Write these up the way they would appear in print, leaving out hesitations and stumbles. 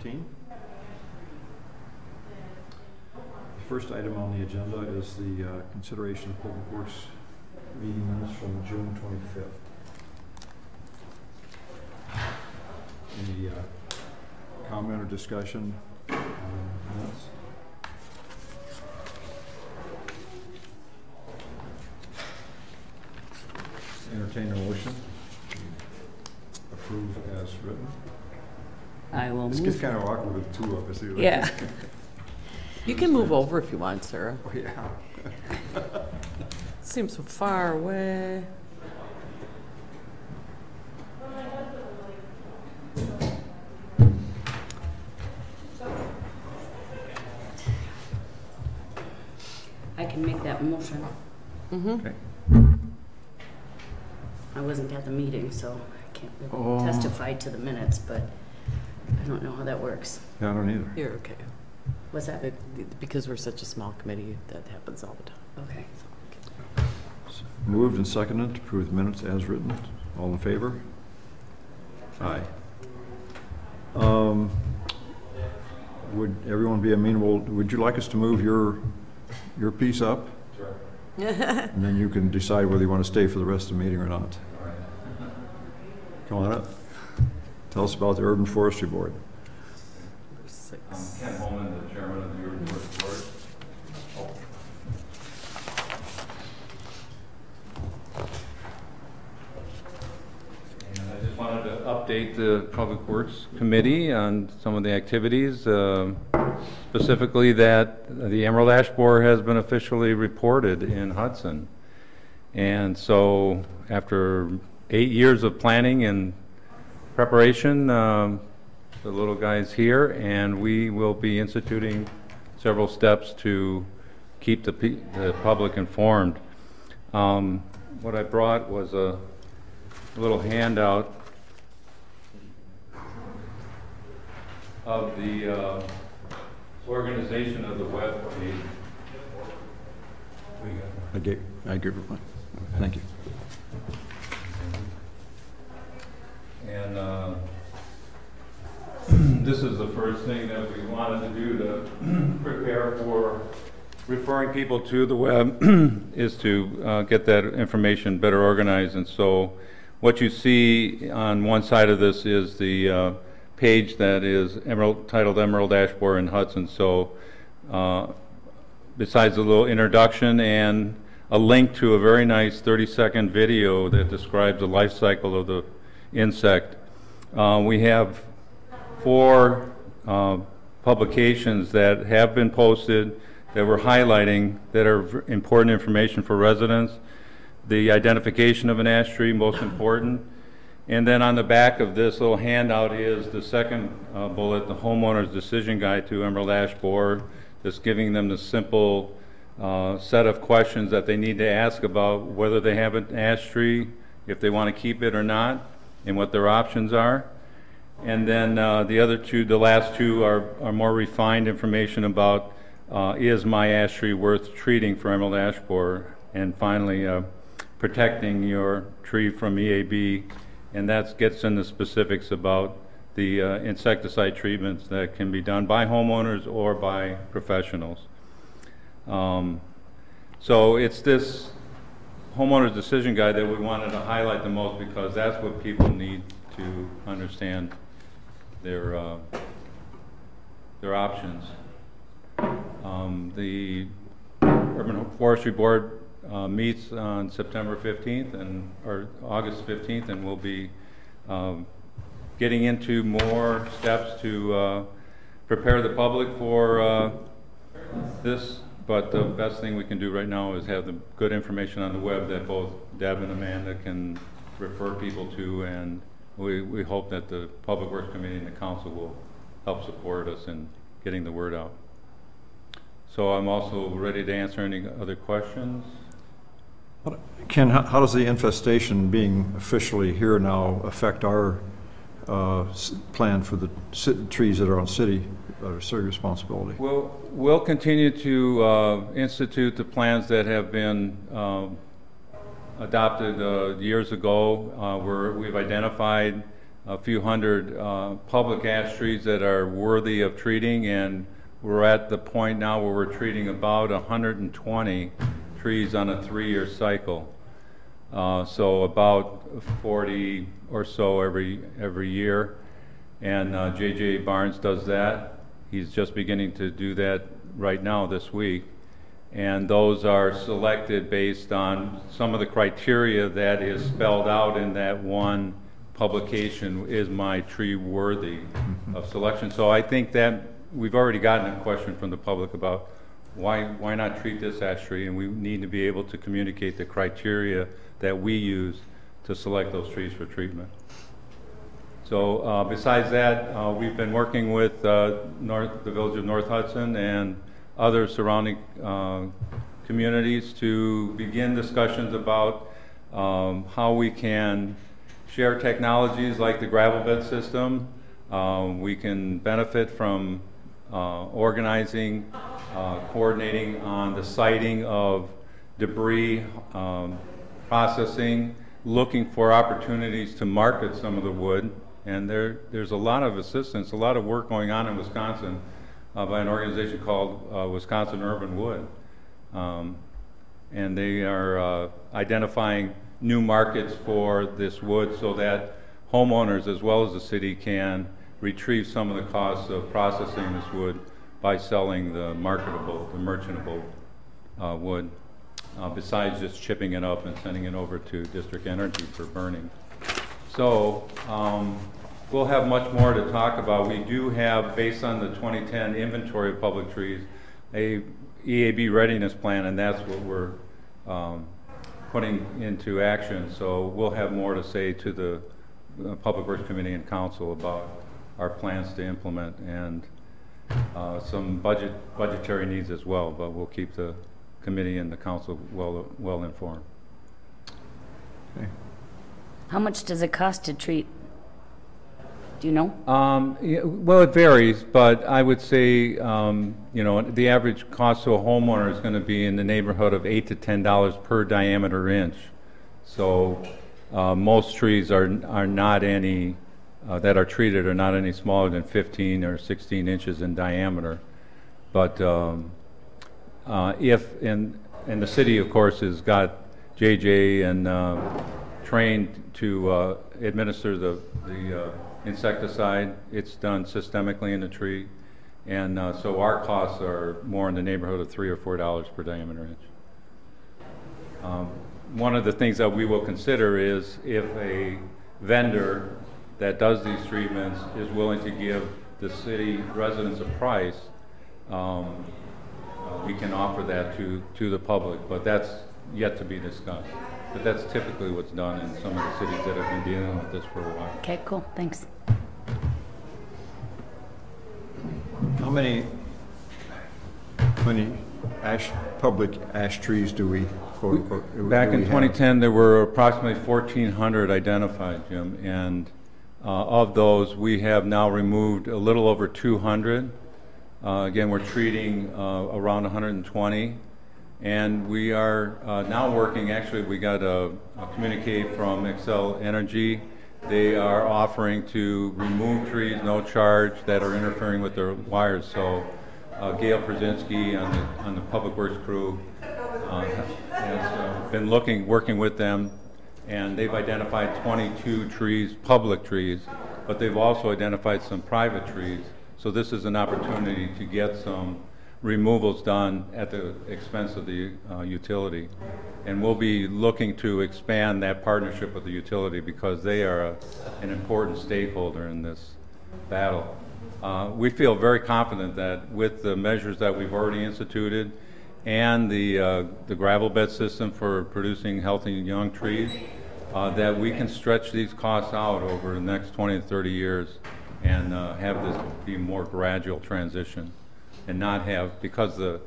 15. The first item on the agenda is the consideration of Public Works meeting minutes from June 25th. Any comment or discussion on minutes? Entertain a motion to approve as written. I will This move. gets kind of awkward with two of us. Yeah. You can move over if you want, Sarah. Oh, yeah. Seems so far away. I can make that motion. Okay. I wasn't at the meeting, so I can't really Oh. testify to the minutes, but I don't know how that works. Yeah, I don't either. You're okay. What's that? Because we're such a small committee, that happens all the time. Okay. Moved and seconded to approve the minutes as written. All in favor? Aye. Would everyone be amenable? Would you like us to move your piece up? Sure. And then you can decide whether you want to stay for the rest of the meeting or not. All right. Come on up. Tell us about the Urban Forestry Board. Number 6. I'm Ken Holman, the chairman of the Urban Forestry Board. And I just wanted to update the Public Works Committee on some of the activities, specifically that the Emerald Ash Borer has been officially reported in Hudson. And so after 8 years of planning and preparation, the little guy's here, and we will be instituting several steps to keep the public informed. What I brought was a little handout of the organization of the web page. I gave it one. Thank you. And this is the first thing that we wanted to do to prepare for referring people to the web is to get that information better organized. And so what you see on one side of this is the page that is titled Emerald Ash Borer in Hudson. So besides a little introduction and a link to a very nice 30-second video that describes the life cycle of the insect, we have 4 publications that have been posted that we're highlighting that are important information for residents. The identification of an ash tree, most important. And then on the back of this little handout is the second bullet, the homeowner's decision guide to Emerald Ash Borer, just giving them the simple set of questions that they need to ask about whether they have an ash tree, if they want to keep it or not, and what their options are. And then the last two are more refined information about is my ash tree worth treating for Emerald Ash Borer, and finally protecting your tree from EAB, and that gets into specifics about the insecticide treatments that can be done by homeowners or by professionals. So it's this homeowner's decision guide that we wanted to highlight the most, because that's what people need to understand their options. The Urban Forestry Board meets on September 15th or August 15th, and we'll be getting into more steps to prepare the public for this. But the best thing we can do right now is have the good information on the web that both Deb and Amanda can refer people to, and we hope that the Public Works Committee and the Council will help support us in getting the word out. So I'm also ready to answer any other questions. Ken, how does the infestation being officially here now affect our plan for the trees that are on city responsibility? We'll continue to institute the plans that have been adopted years ago, where we've identified a few hundred public ash trees that are worthy of treating, and we're at the point now where we're treating about 120 trees on a 3-year cycle. So about 40 or so every year, and J.J. Barnes does that. He's just beginning to do that right now this week, and those are selected based on some of the criteria that is spelled out in that one publication, Is My Tree Worthy of Selection? So I think that we've already gotten a question from the public about why not treat this ash tree, and we need to be able to communicate the criteria that we use to select those trees for treatment. So besides that, we've been working with the village of North Hudson and other surrounding communities to begin discussions about how we can share technologies like the gravel bed system. We can benefit from organizing, coordinating on the siting of debris, processing, looking for opportunities to market some of the wood. And there's a lot of assistance, a lot of work going on in Wisconsin by an organization called Wisconsin Urban Wood. And they are identifying new markets for this wood so that homeowners as well as the city can retrieve some of the costs of processing this wood by selling the marketable, the merchantable wood, besides just chipping it up and sending it over to District Energy for burning. So we'll have much more to talk about. We do have, based on the 2010 inventory of public trees, a EAB readiness plan, and that's what we're putting into action. So we'll have more to say to the Public Works Committee and Council about our plans to implement, and some budgetary needs as well, but we'll keep the committee and the council well informed. Okay. How much does it cost to treat? Do you know? Yeah, well, it varies, but I would say, you know, the average cost to a homeowner is going to be in the neighborhood of $8 to $10 per diameter inch. So most trees are not any that are treated are not any smaller than 15 or 16 inches in diameter. But if and the city, of course, has got JJ and trained to administer the insecticide. It's done systemically in the tree, and so our costs are more in the neighborhood of $3 or $4 per diameter inch. One of the things that we will consider is if a vendor that does these treatments is willing to give the city residents a price, we can offer that to the public, but that's yet to be discussed. But that's typically what's done in some of the cities that have been dealing with this for a while. Okay, cool, thanks. How many public ash trees do we quote unquote? Back in 2010, there were approximately 1,400 identified, Jim, and of those, we have now removed a little over 200. Again, we're treating around 120, and we are now working. Actually, we got a communique from Excel Energy. They are offering to remove trees, no charge, that are interfering with their wires. So Gail Przinski on the Public Works crew has been working with them, and they've identified 22 trees, public trees, but they've also identified some private trees. So this is an opportunity to get some removals done at the expense of the utility. And we'll be looking to expand that partnership with the utility because they are an important stakeholder in this battle. We feel very confident that with the measures that we've already instituted and the gravel bed system for producing healthy young trees, that we can stretch these costs out over the next 20 to 30 years and have this be a more gradual transition, and not have, because the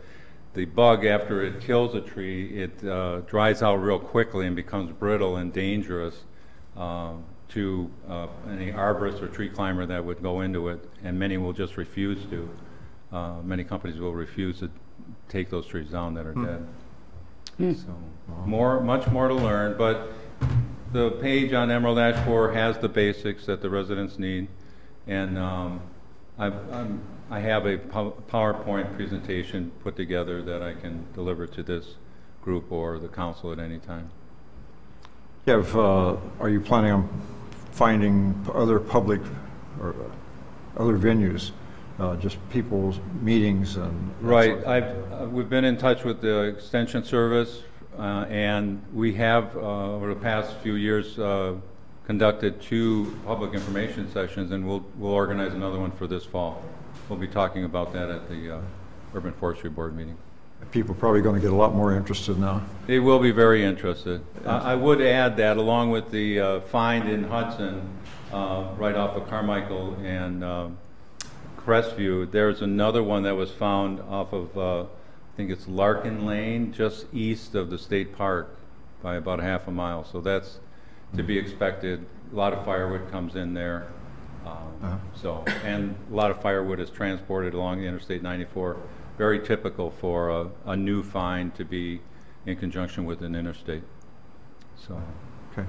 bug, after it kills a tree, it dries out real quickly and becomes brittle and dangerous to any arborist or tree climber that would go into it, and many will just refuse to. Many companies will refuse to take those trees down that are dead. So much more to learn, but The page on Emerald Ash Borer has the basics that the residents need, and I have a PowerPoint presentation put together that I can deliver to this group or the council at any time. Yeah, are you planning on finding other public or other venues, just people's meetings and? Right. We've been in touch with the Extension Service, and we have, over the past few years, conducted 2 public information sessions, and we'll organize another one for this fall. We'll be talking about that at the Urban Forestry Board meeting. People are probably going to get a lot more interested now. They will be very interested. I would add that along with the find in Hudson, right off of Carmichael and Crestview, there's another one that was found off of, I think it's Larkin Lane, just east of the state park by about half a mile. So that's to be expected. A lot of firewood comes in there. And a lot of firewood is transported along Interstate 94. Very typical for a new find to be in conjunction with an interstate. So, okay.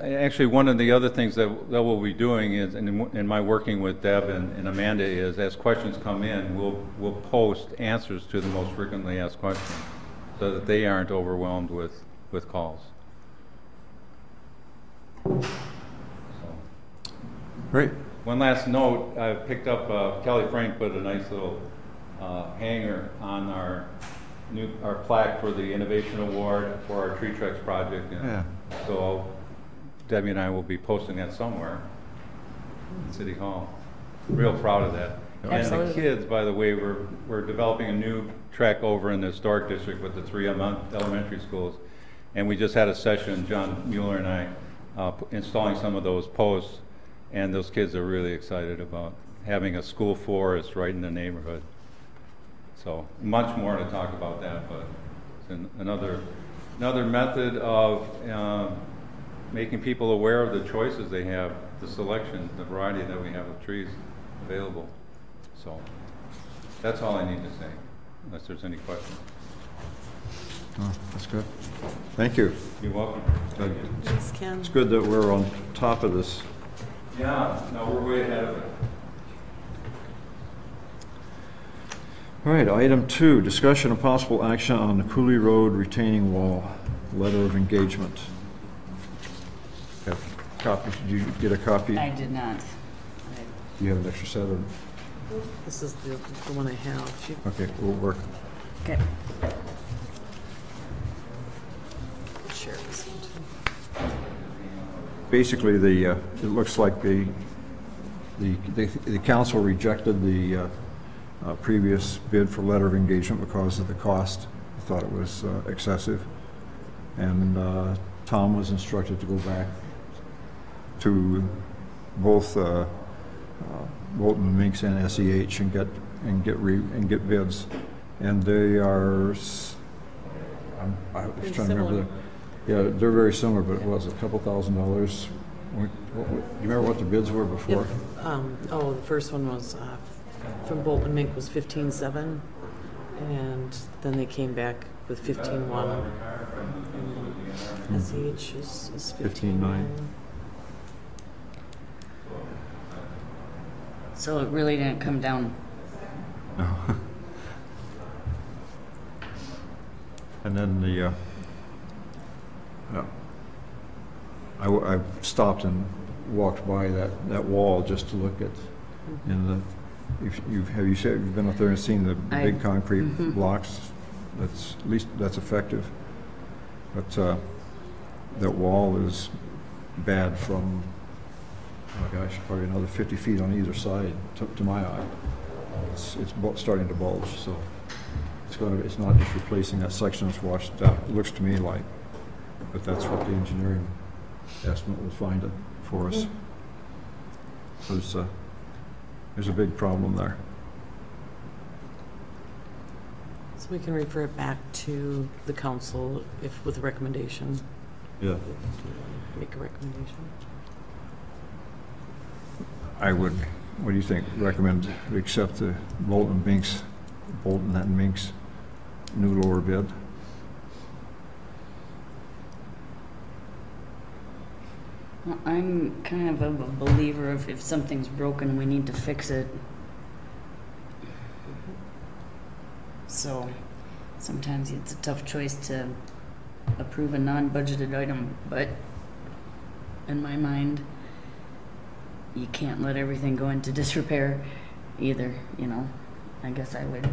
Actually, one of the other things that we'll be doing is, in my working with Deb and Amanda, is as questions come in, we'll post answers to the most frequently asked questions, so that they aren't overwhelmed with calls. So. Great. One last note, I picked up, Kelly Frank put a nice little hanger on our plaque for the Innovation Award for our Tree Treks project. And Yeah. so Debbie and I will be posting that somewhere in City Hall. Real proud of that. Absolutely. And the kids, by the way, we're developing a new track over in the Historic District with the 3 elementary schools. And we just had a session, John Mueller and I, installing some of those posts. And those kids are really excited about having a school forest right in the neighborhood. So much more to talk about that, but it's another method of making people aware of the choices they have, the selection, the variety that we have of trees available. So that's all I need to say, unless there's any questions. Oh, that's good. Thank you. You're welcome. Thanks, Ken. It's good that we're on top of this. Yeah, no, we're way ahead of it. All right, item 2, discussion of possible action on the Cooley Road retaining wall, letter of engagement. Have copies? Did you get a copy? I did not. Do you have an extra set of? This is the one I have. Okay, we'll work. Okay. Share this one too. Basically, it looks like the council rejected the previous bid for letter of engagement because of the cost. They thought it was excessive. And Tom was instructed to go back to both Bolton and Minks and SEH and get bids. And they are, I was trying to remember. Yeah, they're very similar, but it was a couple $1,000. Do you remember what the bids were before? Yep. The first one was from Bolton Mink was 15.7, and then they came back with 15.1. And SEH is 15.9. So it really didn't come down. No. And then I stopped and walked by that wall just to look at, have you been up there and seen the big concrete blocks? That's, at least that's effective. But that wall is bad from, oh gosh, probably another 50 feet on either side to my eye. It's starting to bulge, so it's not just replacing that section that's washed out. It looks to me like, but that's what the engineering estimate will find it for us. So there's a big problem there. So we can refer it back to the council with a recommendation. Yeah. Make a recommendation. I would, what do you think, recommend we accept the Bolton and Minks new lower bid? Well, I'm kind of a believer of if something's broken, we need to fix it. So sometimes it's a tough choice to approve a non-budgeted item, but in my mind, you can't let everything go into disrepair either, you know. I guess I would.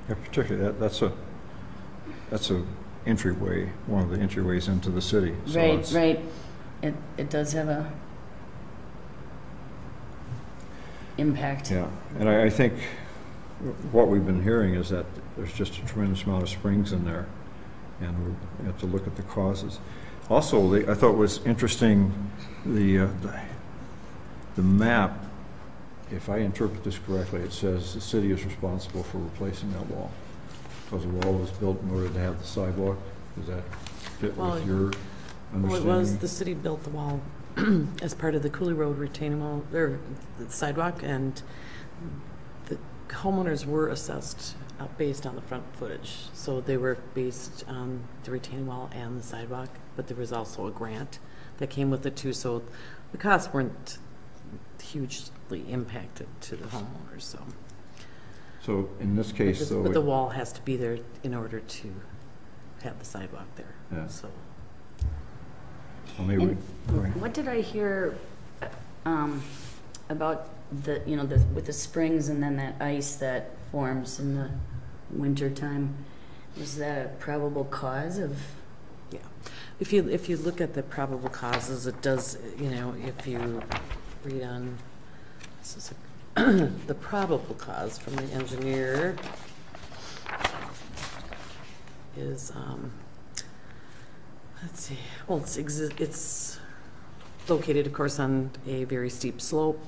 Yeah, particularly that's a entryway, one of the entryways into the city. So Right, right. It does have a impact. Yeah, and I think what we've been hearing is that there's just a tremendous amount of springs in there, and we have to look at the causes. Also, I thought was interesting, the map, if I interpret this correctly, it says the city is responsible for replacing that wall, because the wall was built in order to have the sidewalk. Does that fit with your understanding? Well, it was, the city built the wall as part of the Cooley Road retaining wall, or the sidewalk, and the homeowners were assessed based on the front footage. So they were based on the retaining wall and the sidewalk, but there was also a grant that came with it too, so the costs weren't hugely impacted to the homeowners, So in this case, though, but the wall has to be there in order to have the sidewalk there. Yeah. So well, maybe And go ahead. what did I hear about the, you know, with the springs and then that ice that forms in the winter time? Was that a probable cause of? yeah, if you look at the probable causes, it does, you know, if you read on this is the probable cause from the engineer is let's see, well, it's located, of course, on a very steep slope.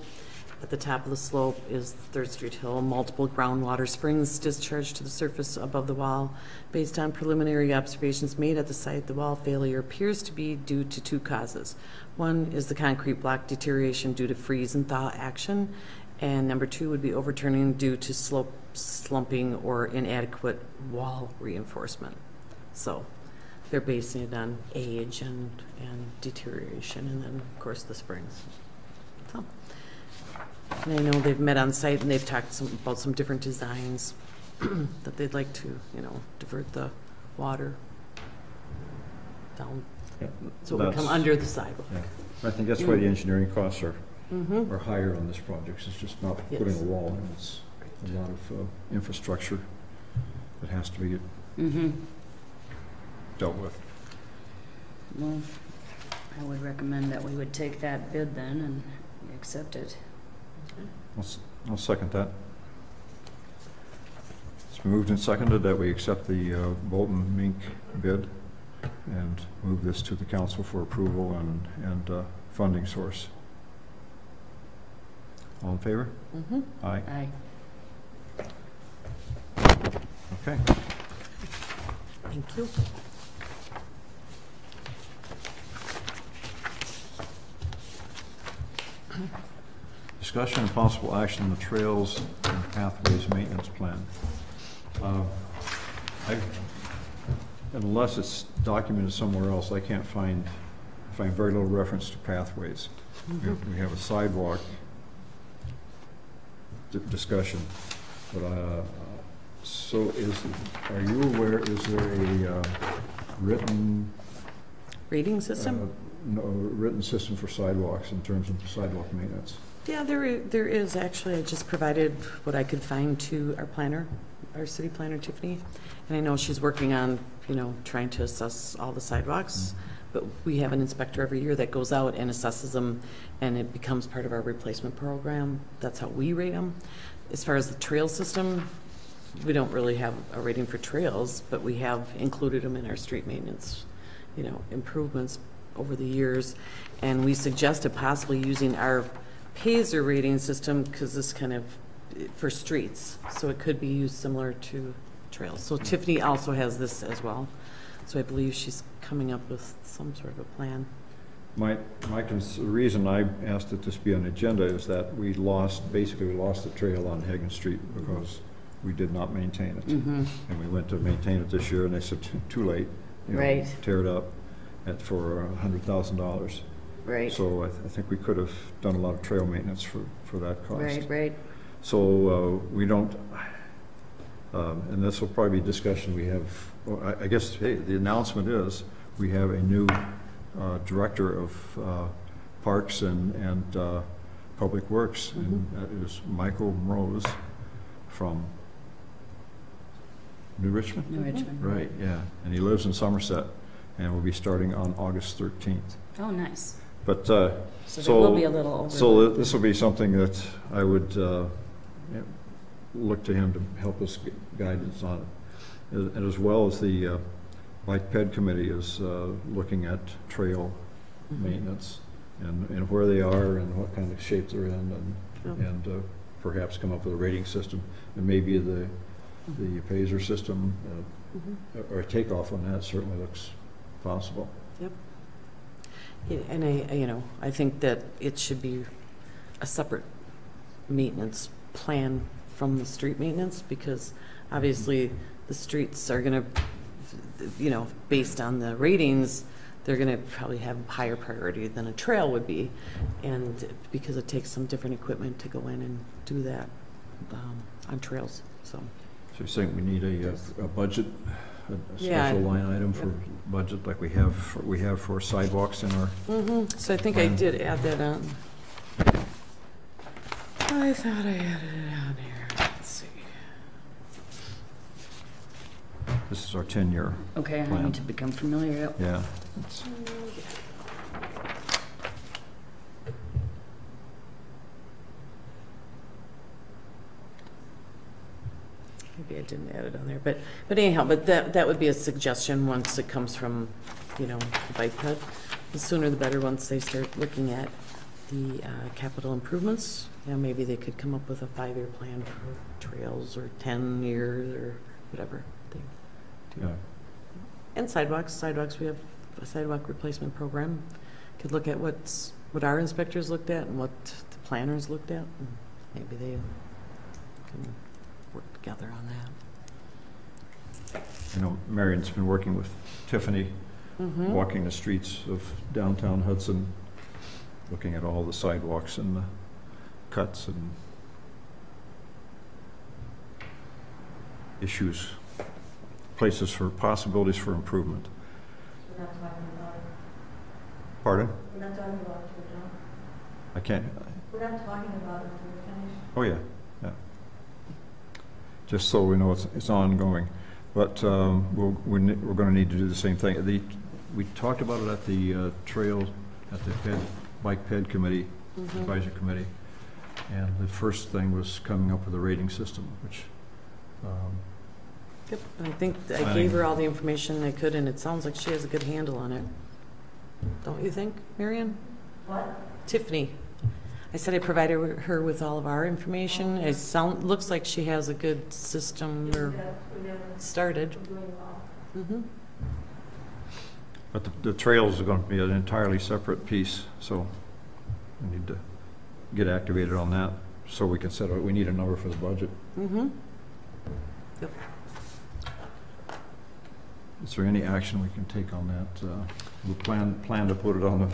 At the top of the slope is Third Street Hill. Multiple groundwater springs discharge to the surface above the wall. Based on preliminary observations made at the site, the wall failure appears to be due to two causes. One is the concrete block deterioration due to freeze and thaw action, and number two would be overturning due to slope slumping or inadequate wall reinforcement. So they're basing it on age and deterioration, and then of course the springs. So, and I know they've met on site and they've talked about some different designs that they'd like to, you know, divert the water down, Yeah, so it would come under the sidewalk. Yeah. I think that's why the engineering costs are Mm-hmm. are higher on this project. It's just not putting Yes. a wall in. It's a lot of infrastructure that has to be Mm-hmm. dealt with. Well, I would recommend that we would take that bid then and accept it. I'll second that. It's moved and seconded that we accept the Bolton Mink bid and move this to the council for approval and funding source. All in favor? Mm-hmm. Aye. Aye. Okay. Thank you. Discussion and possible action on the trails and pathways maintenance plan. Unless it's documented somewhere else, I can't find very little reference to pathways. We have a sidewalk discussion, but so are you aware, is there a written Reading system? no, written system for sidewalks in terms of sidewalk maintenance? Yeah, there is actually. I just provided what I could find to our planner, our city planner, Tiffany. And I know she's working on, you know, trying to assess all the sidewalks. But we have an inspector every year that goes out and assesses them, and it becomes part of our replacement program. That's how we rate them. As far as the trail system, we don't really have a rating for trails, but we have included them in our street maintenance, you know, improvements over the years. And we suggested possibly using our Paisley rating system, because this kind of for streets, so it could be used similar to trails. So Tiffany also has this as well. So I believe she's coming up with some sort of a plan. The reason I asked that this be on the agenda is that we lost the trail on Hagan Street because we did not maintain it. Mm-hmm. And we went to maintain it this year, and they said, too late. You know, Right. tear it up. for $100,000. Right. So I think we could have done a lot of trail maintenance for that cost. Right, right. So we don't, and this will probably be discussion we have, well, I guess, hey, the announcement is we have a new director of Parks and Public Works, and that is Michael Rose from New Richmond? New Richmond. Right, yeah. And he lives in Somerset, and will be starting on August 13th. Oh, nice. But, So there will be a little overlap. so this will be something that I would yeah, look to him to help us get guidance on it. And as well as the Bike Ped Committee is looking at trail maintenance and where they are and what kind of shape they're in, and perhaps come up with a rating system, and maybe the appraiser system or a takeoff on that certainly looks possible. Yep. Yeah, and I think that it should be a separate maintenance plan from the street maintenance, because obviously the streets are going to, based on the ratings, they're going to probably have higher priority than a trail would be, and because it takes some different equipment to go in and do that on trails. So you're saying we need a budget, a special line item for budget like we have for sidewalks in our. So I think plan. I did add that on. I thought I added it on here. Let's see. This is our 10-year. Okay, I plan. need to become familiar. Yep. Yeah. Maybe I didn't add it on there, but anyhow, but that would be a suggestion once it comes from, the bike ped. The sooner the better, once they start looking at the capital improvements. Maybe they could come up with a 5-year plan for trails, or 10 years, or whatever. Yeah. And sidewalks, we have a sidewalk replacement program. Could look at what our inspectors looked at and what the planners looked at. And maybe they can work together on that. Marion's been working with Tiffany, walking the streets of downtown Hudson, looking at all the sidewalks and the cuts and issues, places for possibilities for improvement. We're not talking about it. Pardon? We're not talking about it till we're done. I can't. We're not talking about it until we're finished. Oh, yeah. Just so we know it's ongoing. But we're going to need to do the same thing. We talked about it at the Bike Ped Committee, Advisory Committee, and the first thing was coming up with a rating system, which Yep, I think I gave her all the information I could, and it sounds like she has a good handle on it. Don't you think, Marion? What? Tiffany. I said I provided her with all of our information. It looks like she has a good system started. We're doing well. but the trails are going to be an entirely separate piece, so we need to get activated on that so we can set out. We need a number for the budget. Yep. Is there any action we can take on that? We plan to put it on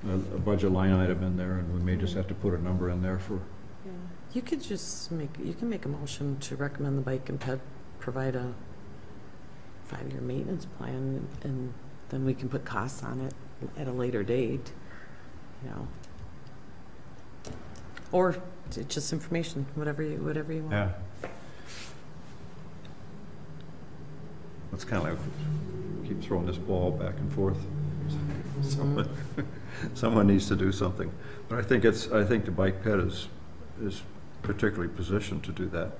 a budget line item in there, and we may just have to put a number in there for. Yeah. You can make a motion to recommend the Bike and Ped provide a 5-year maintenance plan, and then we can put costs on it at a later date, or just information, whatever you want. Yeah. It's kind of like keep throwing this ball back and forth. Someone needs to do something, but I think the Bike Ped is particularly positioned to do that.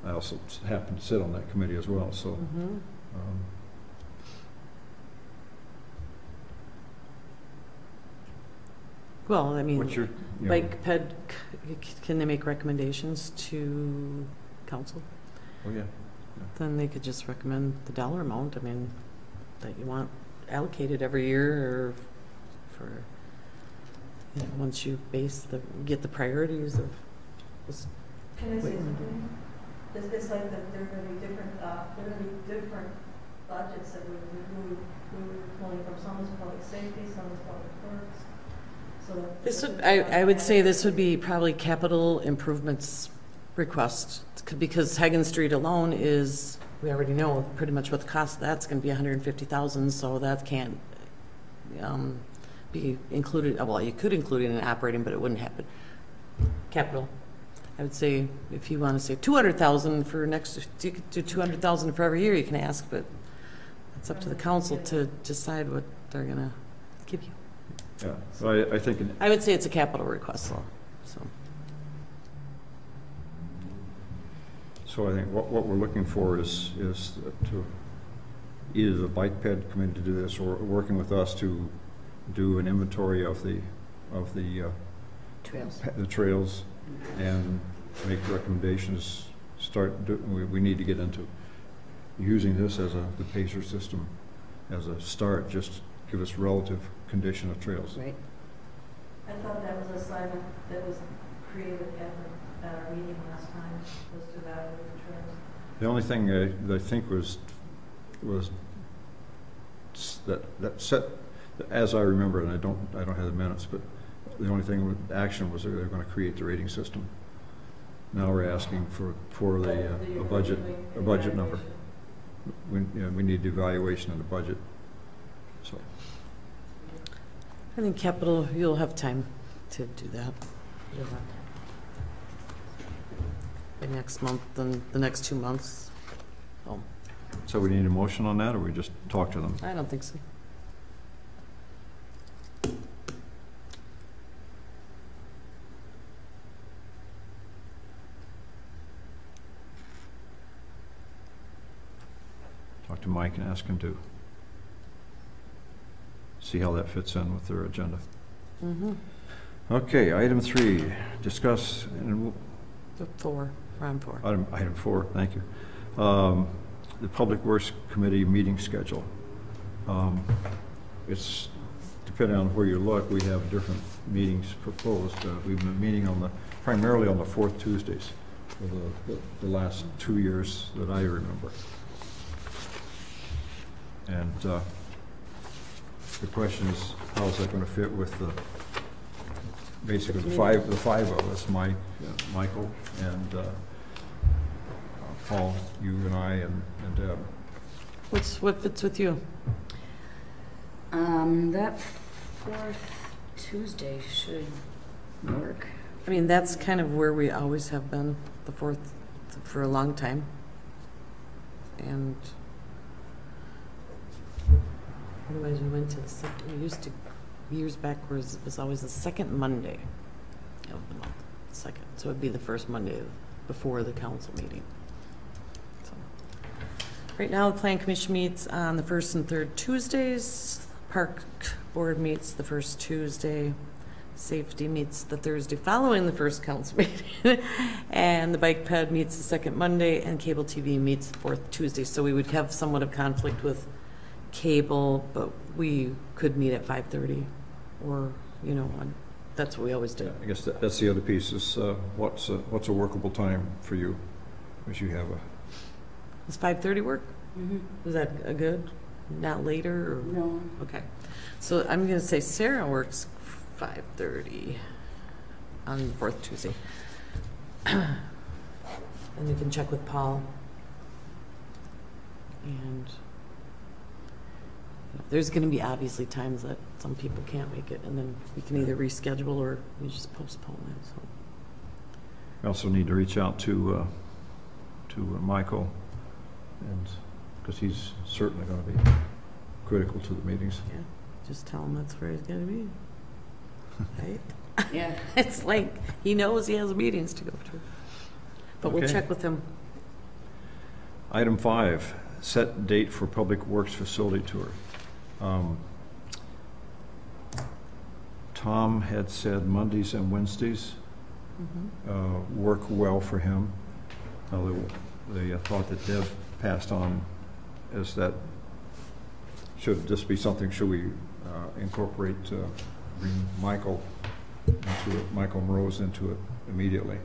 I also happen to sit on that committee as well, so. Well, I mean, What's your, Bike Ped, can they make recommendations to council? Oh, yeah. Then they could just recommend the dollar amount, that you want allocated every year, or for, once you get the priorities of this. Can I say something? It's like that there are going to be different budgets that we were pulling from. Some was public safety, some was public works. So This would, I would say this would be probably capital improvements request, because Hagan Street alone is, we already know pretty much what the cost of that's going to be, 150,000, so that can't be included. Well, you could include it in operating, but it wouldn't happen. Capital. I would say if you want to say 200,000 for next, you could do 200,000 for every year you can ask, but it's up to the council to decide what they're going to give you. Yeah, so I think, I would say it's a capital request, though. so I think what we're looking for is to either the bike ped committee to do this, or working with us to do an inventory of the trails and make recommendations. We need to get into using this as the PACER system as a start. Just give us relative condition of trails. Right. I thought that was an assignment that was created at our meeting last time, was to evaluate the trails. The only thing that I think was that set, as I remember, and I don't have the minutes, but the only thing with action was that they're going to create the rating system. Now we're asking for a budget number. We need the evaluation of the budget. So I think capital, you'll have time to do that. You'll have time. By next month, then the next 2 months. Oh, So we need a motion on that, or we just talk to them? I don't think so. Talk to Mike and ask him to see how that fits in with their agenda. Mm-hmm. Okay, item 3, discuss, and We're on 4. item 4, thank you. The Public Works Committee meeting schedule. It's, depending on where you look, we have different meetings proposed. We've been meeting primarily on the 4th Tuesdays for the last 2 years that I remember. And the question is, how is that going to fit with basically the five of us, Michael, and Paul, you and I, and Deb. What fits with you? That 4th Tuesday should work. I mean, that's kind of where we always have been, the 4th, for a long time. And otherwise, we went to the second. We used to, years back, it was always the second Monday of the month. Second, so it'd be the first Monday before the council meeting. So, right now, the Plan Commission meets on the 1st and 3rd Tuesdays. Park Board meets the 1st Tuesday. Safety meets the Thursday following the first council meeting. And the Bike Ped meets the second Monday, and Cable TV meets the 4th Tuesday. So we would have somewhat of conflict with cable, but we could meet at 5:30, or, you know, that's what we always do. I guess that's the other piece is what's a workable time for you, as you have a. Does 5:30 work? Mm-hmm. Is that a good? Not later? Or? No. Okay. So I'm going to say Sarah works 5:30 on the 4th Tuesday. And you can check with Paul. And there's going to be obviously times that some people can't make it, and then we can either reschedule or we just postpone it. So. We also need to reach out to Michael, and because he's certainly going to be critical to the meetings. Yeah, just tell him that's where he's going to be. Right? Yeah. It's like he knows he has meetings to go to. But we'll check with him. Item 5, set date for Public Works Facility Tour. Tom had said Mondays and Wednesdays work well for him. The thought that Deb passed on is that should this be something, should we incorporate, bring Michael into it, Michael Morose into it immediately?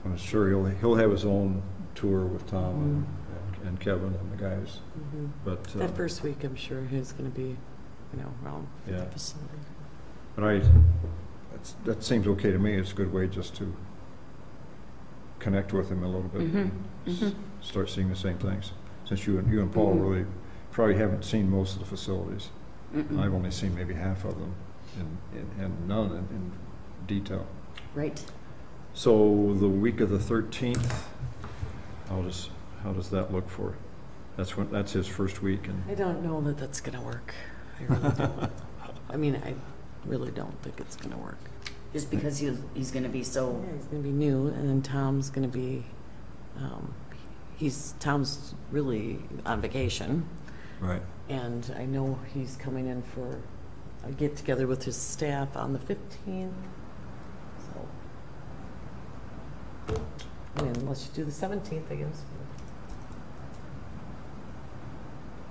I'm sure he'll have his own tour with Tom and Kevin and the guys. But That first week, I'm sure he's going to be, around for Yeah. the facility. but that seems okay to me. It's a good way just to connect with him a little bit. and Start seeing the same things. Since you and Paul really probably haven't seen most of the facilities. I've only seen maybe half of them, and none in detail. Right. So the week of the 13th, how does that look for? That's his first week, and I don't know that that's going to work. I really don't. I mean, I really don't think it's going to work. Just because he's going to be so. Yeah, he's going to be new, and then Tom's going to be, Tom's really on vacation. right. And I know he's coming in for a get-together with his staff on the 15th. So, I mean, unless you do the 17th, I guess.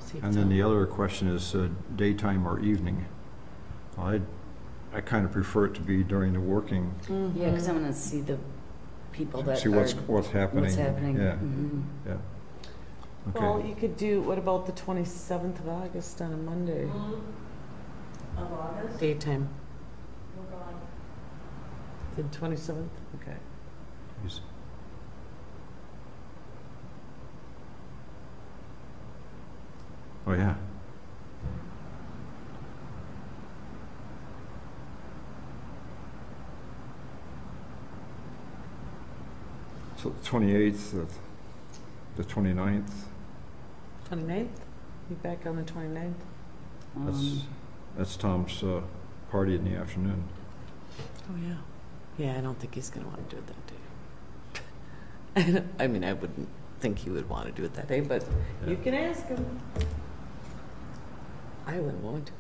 See if And then Tom- the other question is daytime or evening. I kind of prefer it to be during the working. Yeah, because I want to see the people that See are. what's happening. What's happening. Yeah. Mhm. Yeah. Well, Okay. you could do, what about the 27th of August on a Monday? Of August, Daytime. we're gone. The 27th? Okay. He's- Oh, yeah. So the 28th, the 29th, 29th? You back on the 29th? that's Tom's party in the afternoon. Oh, yeah. Yeah, I don't think he's going to want to do it that day. I mean, I wouldn't think he would want to do it that day, but you Yeah. can ask him. I wouldn't want to.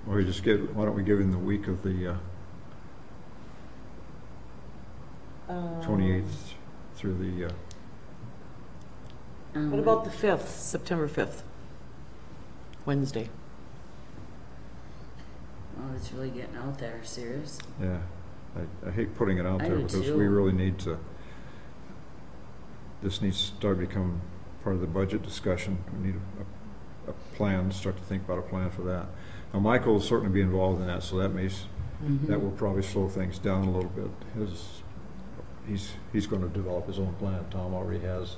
Or why don't we give him the week of the 28th through the, What about the 5th, September 5th? Wednesday. Oh, it's really getting out there. Serious. yeah. I hate putting it out I there do because too. we really need to, this needs to start to become part of the budget discussion. We need a plan, start to think about a plan for that. Now, Michael will certainly be involved in that, so that that will probably slow things down a little bit. He's going to develop his own plan. Tom already has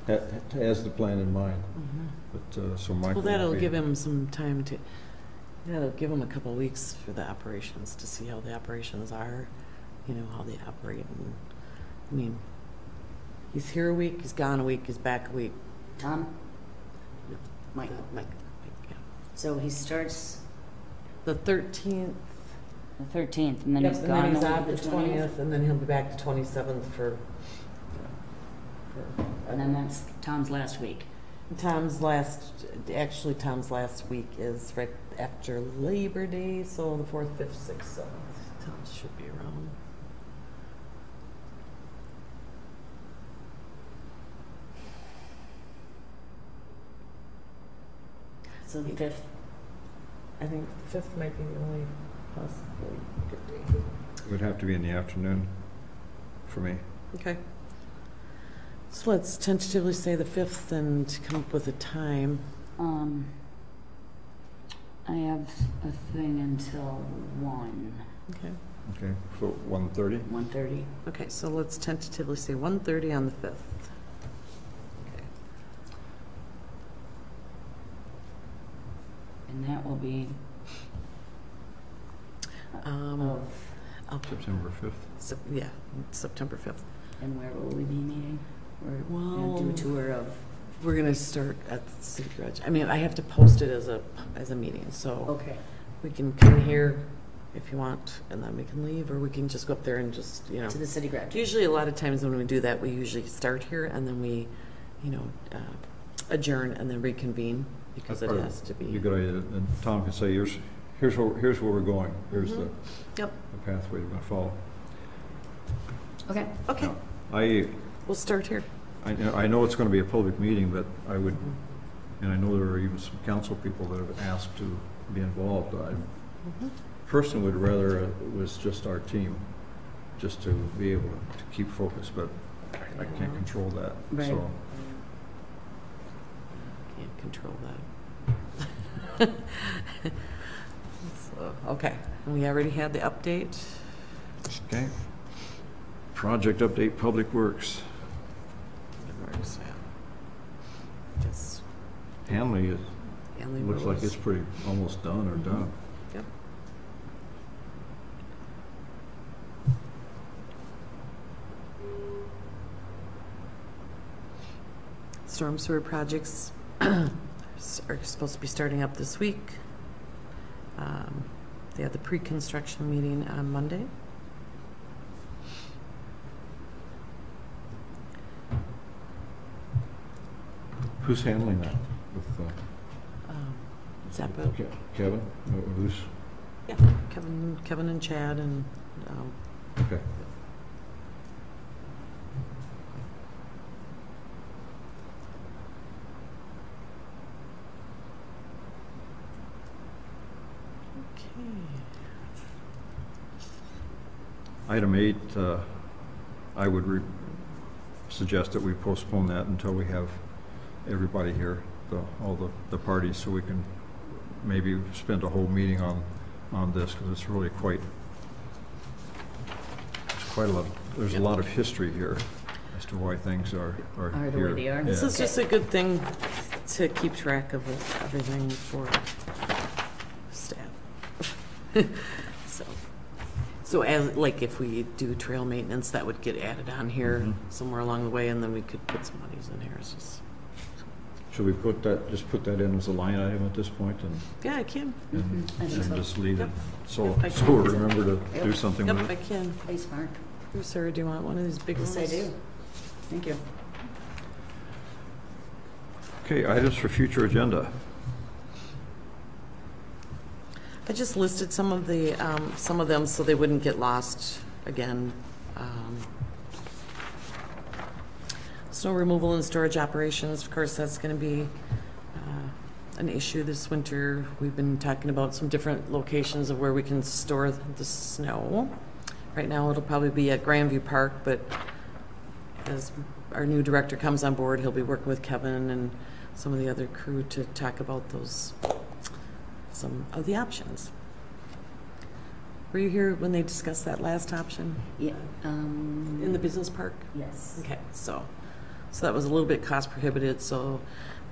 the plan in mind. But so Michael. Well, that'll will be- give him some time to, that'll give him a couple of weeks for the operations, to see how the operations are, how they operate. And, I mean, he's here a week, he's gone a week, he's back a week. Tom? Mike. Mike, yeah. So he starts The 13th. the 13th, and then Yep, he's and gone then he's the out the 20th. 20th, and then he'll be back the 27th for And then that's Tom's last week. Tom's last week is right after Labor Day, so the 4th, 5th, 6th, 7th. Tom should be around. So the 5th. I think the 5th might be the only possible good day. It would have to be in the afternoon for me. Okay. So let's tentatively say the 5th and come up with a time. I have a thing until 1. Okay. Okay, so 1:30? 1:30. Okay, so let's tentatively say 1:30 on the 5th. Okay. And that will be of, September 5th. Yeah, September 5th. and where will we be meeting? We're Well, going to do a tour of, we're going to start at the City Garage. I mean, I have to post it as a meeting, so okay. we can come here if you want, and then we can leave, or we can just go up there and just, To the city garage. Usually, a lot of times when we do that, we usually start here and then we, adjourn and then reconvene because it has to Be a be. good idea, and Tom can say, here's where we're going, here's the Yep. pathway we're going to follow. Okay. Okay, Now, we'll start here. I know it's going to be a public meeting, but I would, and I know there are even some council people that have asked to be involved. I personally would rather it was just our team, just to be able to keep focused, but I can't control that. Right. So can't control that. So, okay, and we already had the update. Okay. Project update, Public Works. Just Hanley Hanley looks like Rose. it's pretty, almost done or done. Yep. Storm sewer projects are supposed to be starting up this week. They had the pre-construction meeting on Monday. Who's handling that? With Zappa, Kevin? Who's? yeah, Kevin and Chad and Okay. Item 8, I would suggest that we postpone that until we have everybody here, all the parties, so we can maybe spend a whole meeting on this, because it's really quite a lot. There's a lot of history here as to why things are Are the here. way they are. This Yeah. is just a good thing to keep track of everything for staff. So as, like, if we do trail maintenance, that would get added on here Mhm. somewhere along the way, and then we could put some monies in here. It's just, Should we put that in as a line item at this point, yeah, I can. and I think so. just leave it, Yep. so Yep, I so can. we'll remember to do Yep. something Yep, with I it? can. Hey, smart. Here, Sarah, do you want one of these big ones? Yes, I do. Thank you. Okay, items for future agenda. I just listed some of them so they wouldn't get lost again. Snow removal and storage operations, of course, that's going to be an issue this winter. We've been talking about some different locations of where we can store the snow. Right now, it'll probably be at Grandview Park, but as our new director comes on board, he'll be working with Kevin and some of the other crew to talk about some of the options. Were you here when they discussed that last option Yeah. in the business park? Yes. Okay, so that was a little bit cost prohibitive, so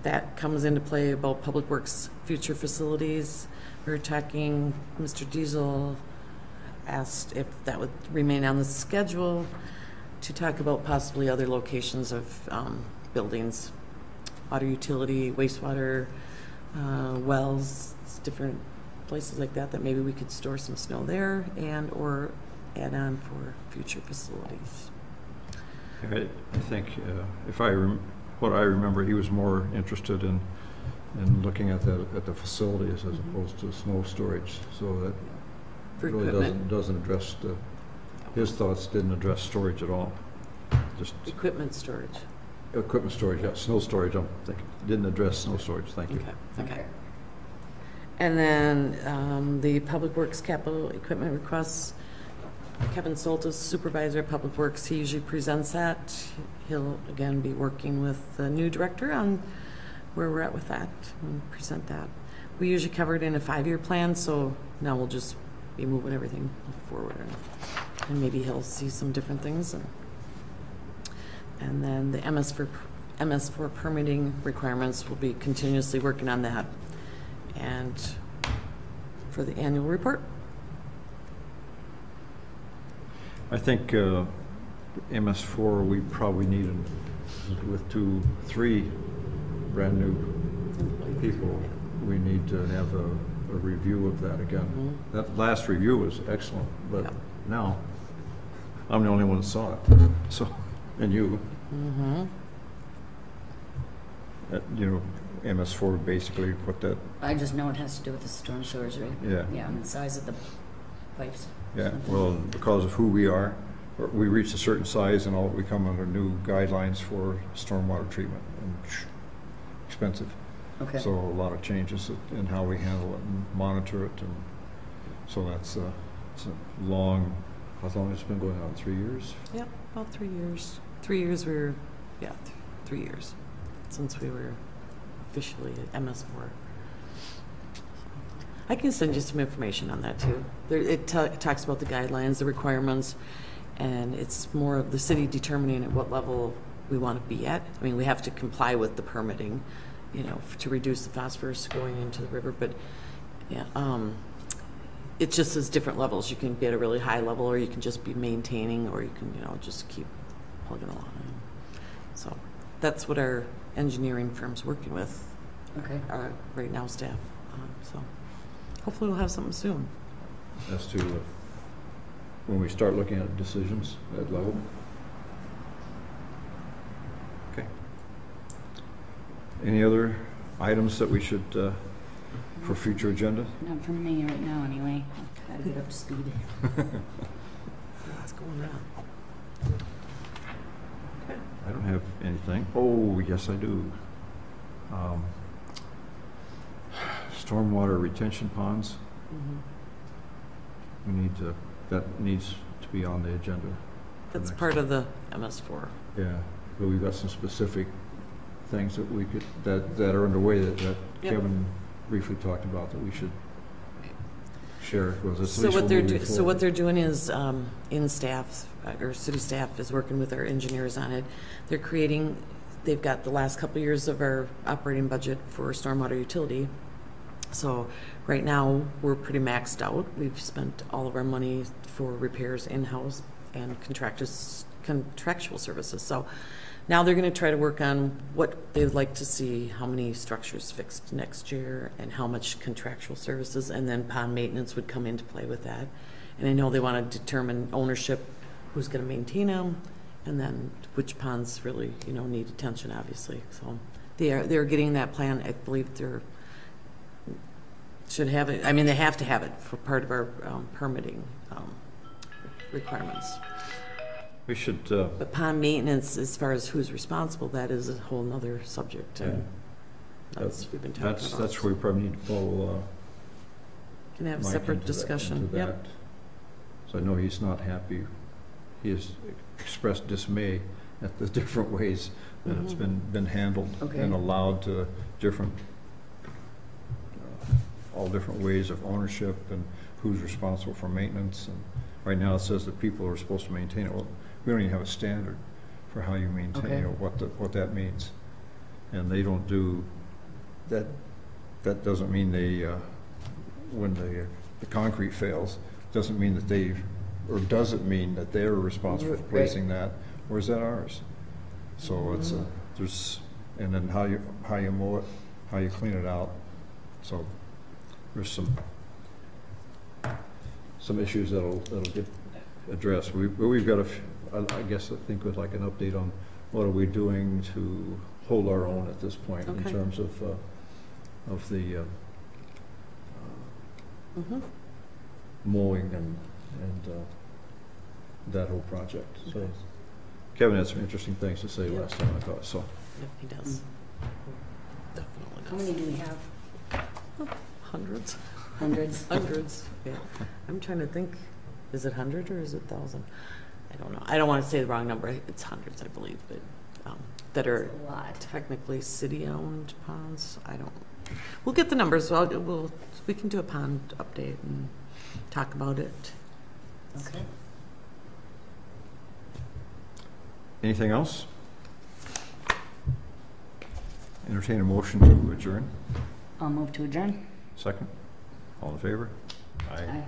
that comes into play about Public Works future facilities. We were talking, Mr. Diesel asked if that would remain on the schedule to talk about possibly other locations of buildings, water utility, wastewater, wells, different places like that, that maybe we could store some snow there and or add on for future facilities. I think, what I remember, he was more interested in looking at the facilities as opposed to snow storage, so that For really equipment. doesn't address his thoughts didn't address storage at all. Just Equipment storage. equipment storage, yeah, snow storage, I'm thinking, didn't address snow storage, thank you. Okay. And then the Public Works capital equipment requests, Kevin Soltis, supervisor of Public Works, he usually presents that. He'll, again, be working with the new director on where we're at with that and present that. We usually cover it in a 5-year plan, so now we'll just be moving everything forward. And maybe he'll see some different things. And then the MS4 permitting requirements, we'll be continuously working on that. And for the annual report. I think MS4, we probably need, with 3 brand new people, we need to have a review of that again. Mm-hmm. That last review was excellent, but Yep. now I'm the only one that saw it, so, and you. Mm-hmm. MS4 basically what that, I just know it has to do with the storm sewers, right? yeah. Yeah, and the size of the pipes. Yeah, well, because of who we are, we reach a certain size and all, we come under new guidelines for stormwater treatment, and expensive. Okay. So a lot of changes in how we handle it and monitor it, and so it's a long, how long has it been going on, 3 years? Yep, about 3 years. 3 years 3 years since we were officially MS4. I can send you some information on that too. It talks about the guidelines, the requirements, and it's more of the city determining at what level we want to be at. I mean, we have to comply with the permitting, you know, to reduce the phosphorus going into the river, but yeah, it just says different levels. You can be at a really high level, or you can just be maintaining, or you can, you know, just keep plugging along. So that's what our engineering firm's working with. Okay. Right now, staff. So hopefully we'll have something soon. As to when we start looking at decisions at that level. Okay. Any other items that we should, for future agenda? Not for me right now, anyway. Gotta get up to speed. What's going on? I don't have anything. Oh, yes, I do. Stormwater retention ponds. We need to, that needs to be on the agenda. That's part of the MS4. Yeah, but we've got some specific things that we could, that are underway that Yep. Kevin briefly talked about that we should share with us. So what they're doing is, in staff, or city staff is working with our engineers on it. They're creating, they've got the last couple of years of our operating budget for stormwater utility. So right now, we're pretty maxed out. We've spent all of our money for repairs in-house and contractual services. So now they're going to try to work on what they'd like to see, how many structures fixed next year, and how much contractual services, and then pond maintenance would come into play with that. And I know they want to determine ownership, who's going to maintain them, and then which ponds really, you know, need attention, obviously. So they're getting that plan. I believe they're should have it. I mean, they have to have it for part of our permitting requirements. We should. But pond maintenance, as far as who's responsible, that is a whole nother subject. Yeah. We've been talking about. That's where we probably need to follow. Can have a Mike separate into discussion. that. Yep. So I know he's not happy. He has expressed dismay at the different ways that it's been handled and allowed to different, all different ways of ownership and who's responsible for maintenance. And right now it says that people are supposed to maintain it. Well, we don't even have a standard for how you maintain it, what that means. And they don't do that. That doesn't mean they, when the concrete fails, doesn't mean that they, or does it mean that they're responsible for placing that, or is that ours? So it's there's, and then how you mow it, how you clean it out. So there's some issues that'll get addressed. We've got I guess I think with like an update on what are we doing to hold our own at this point in terms of the mowing and that whole project. So Kevin had some interesting things to say last time, I thought. So Yep, he does. Definitely does. How many do we have? Hundreds. Hundreds? Hundreds, yeah. I'm trying to think, is it 100 or is it 1,000? I don't know. I don't want to say the wrong number. It's hundreds, I believe, but that are a lot. technically city-owned ponds. I don't. We'll get the numbers. We can do a pond update and talk about it. Okay. anything else? Entertain a motion to adjourn. I'll move to adjourn. Second. All in favor? Aye.